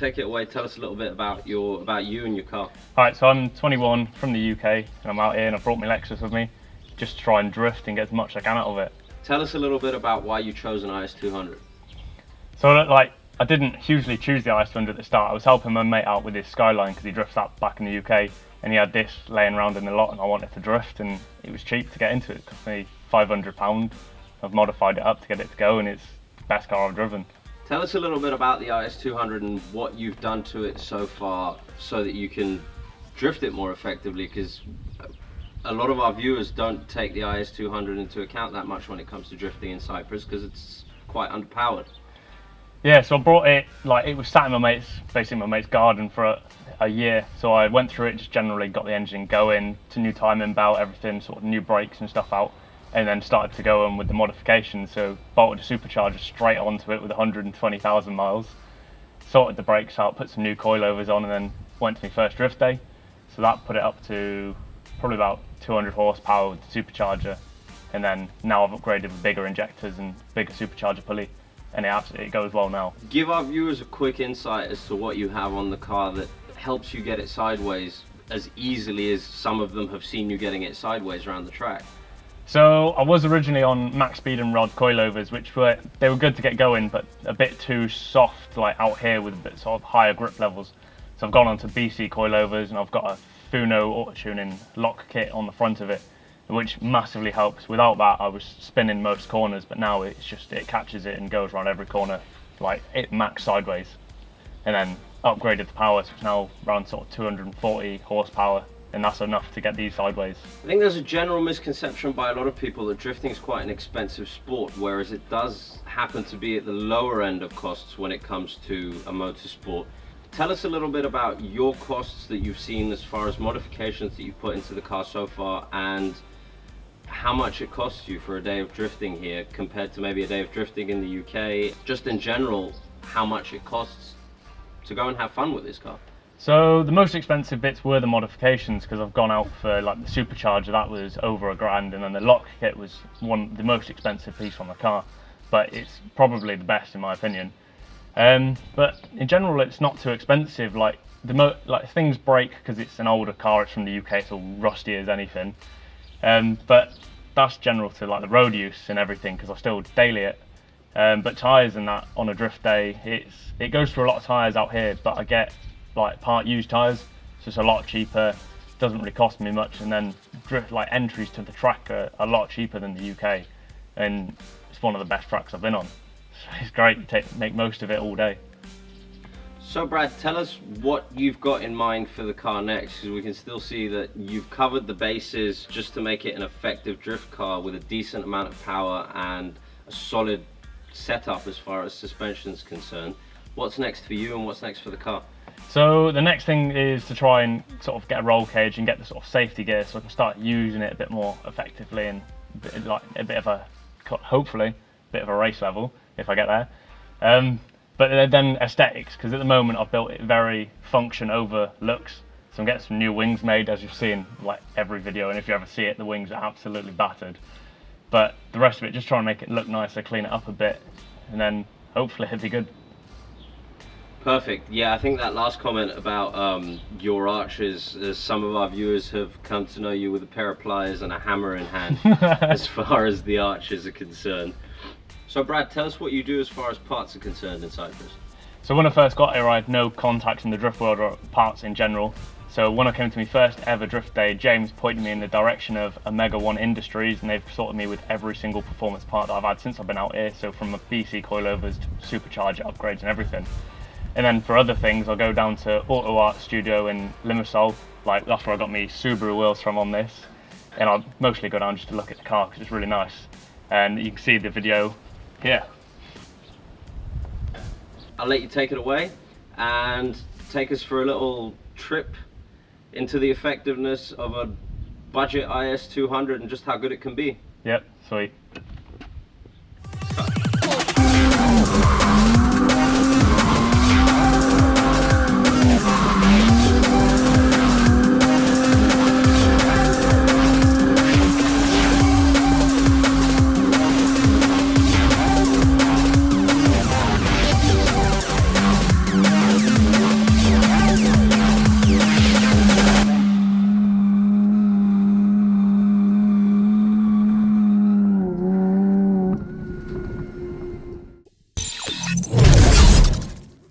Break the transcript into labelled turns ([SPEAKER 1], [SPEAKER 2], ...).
[SPEAKER 1] take it away. Tell us a little bit about you and your car.
[SPEAKER 2] Alright, so I'm 21 from the UK and I'm out here and I've brought my Lexus with me just to try and drift and get as much as I can out of it.
[SPEAKER 1] Tell us a little bit about why you chose an IS200.
[SPEAKER 2] So like, I didn't hugely choose the IS200 at the start. I was helping my mate out with his Skyline because he drifts that back in the UK and he had this laying around in the lot and I wanted to drift and it was cheap to get into it. It cost me £500. I've modified it up to get it to go and it's the best car I've driven.
[SPEAKER 1] Tell us a little bit about the IS200 and what you've done to it so far so that you can drift it more effectively, because a lot of our viewers don't take the IS200 into account that much when it comes to drifting in Cyprus because it's quite underpowered.
[SPEAKER 2] Yeah, so I brought it, like it was sat in basically my mate's garden for a year. So I went through it, just generally got the engine going, to new timing belt, everything, sort of new brakes and stuff out. And then started to go on with the modifications, so bolted a Supercharger straight onto it with 120,000 miles, sorted the brakes out, put some new coilovers on, and then went to my first drift day. So that put it up to probably about 200 horsepower with the Supercharger, and then now I've upgraded with bigger injectors and bigger Supercharger pulley, and it goes well now. Give
[SPEAKER 1] our viewers a quick insight as to what you have on the car that helps you get it sideways as easily as some of them have seen you getting it sideways around the track.
[SPEAKER 2] So I was originally on max speed and rod coilovers, which were good to get going, but a bit too soft, like out here with a bit sort of higher grip levels. So I've gone on to BC coilovers, and I've got a Funo auto-tuning lock kit on the front of it, which massively helps. Without that, I was spinning most corners, but now it catches it and goes around every corner, like it max sideways. And then upgraded the power, so it's now around sort of 240 horsepower. And that's enough to get these sideways.
[SPEAKER 1] I think there's a general misconception by a lot of people that drifting is quite an expensive sport, whereas it does happen to be at the lower end of costs when it comes to a motorsport. Tell us a little bit about your costs that you've seen as far as modifications that you've put into the car so far, and how much it costs you for a day of drifting here compared to maybe a day of drifting in the UK. Just in general, how much it costs to go and have fun with this car.
[SPEAKER 2] So the most expensive bits were the modifications, because I've gone out for like the Supercharger, that was over £1,000, and then the lock kit was the most expensive piece on the car, but it's probably the best in my opinion. But in general, it's not too expensive. Like things break because it's an older car, it's from the UK, it's all rusty as anything. But that's general to like the road use and everything, because I still daily it. But tyres and that on a drift day, it goes through a lot of tyres out here, but I get like part used tyres, so it's a lot cheaper, doesn't really cost me much, and then entries to the track are a lot cheaper than the UK, and it's one of the best tracks I've been on, so it's great, you make most of it all day.
[SPEAKER 1] So Brad, tell us what you've got in mind for the car next, because we can still see that you've covered the bases just to make it an effective drift car with a decent amount of power and a solid setup as far as suspension is concerned. What's next for you and what's next for the car?
[SPEAKER 2] So the next thing is to try and sort of get a roll cage and get the sort of safety gear so I can start using it a bit more effectively and like a bit of a, hopefully, a bit of a race level if I get there. But then aesthetics, because at the moment I've built it very function over looks. So I'm getting some new wings made, as you've seen like every video, and if you ever see it, the wings are absolutely battered. But the rest of it, just try and make it look nicer, clean it up a bit, and then hopefully it'll be good.
[SPEAKER 1] Perfect. Yeah, I think that last comment about your arches, as some of our viewers have come to know you with a pair of pliers and a hammer in hand as far as the arches are concerned. So Brad, tell us what you do as far as parts are concerned in Cyprus.
[SPEAKER 2] So when I first got here, I had no contacts in the drift world or parts in general. So when I came to my first ever drift day, James pointed me in the direction of Omega One Industries, and they've sorted me with every single performance part that I've had since I've been out here. So from my BC coilovers to Supercharger upgrades and everything. And then for other things, I'll go down to Auto Art Studio in Limassol. Like that's where I got my Subaru wheels from on this. And I'll mostly go down just to look at the car because it's really nice. And you can see the video here.
[SPEAKER 1] I'll let you take it away and take us for a little trip into the effectiveness of a budget IS200 and just how good it can be.
[SPEAKER 2] Yep, sweet.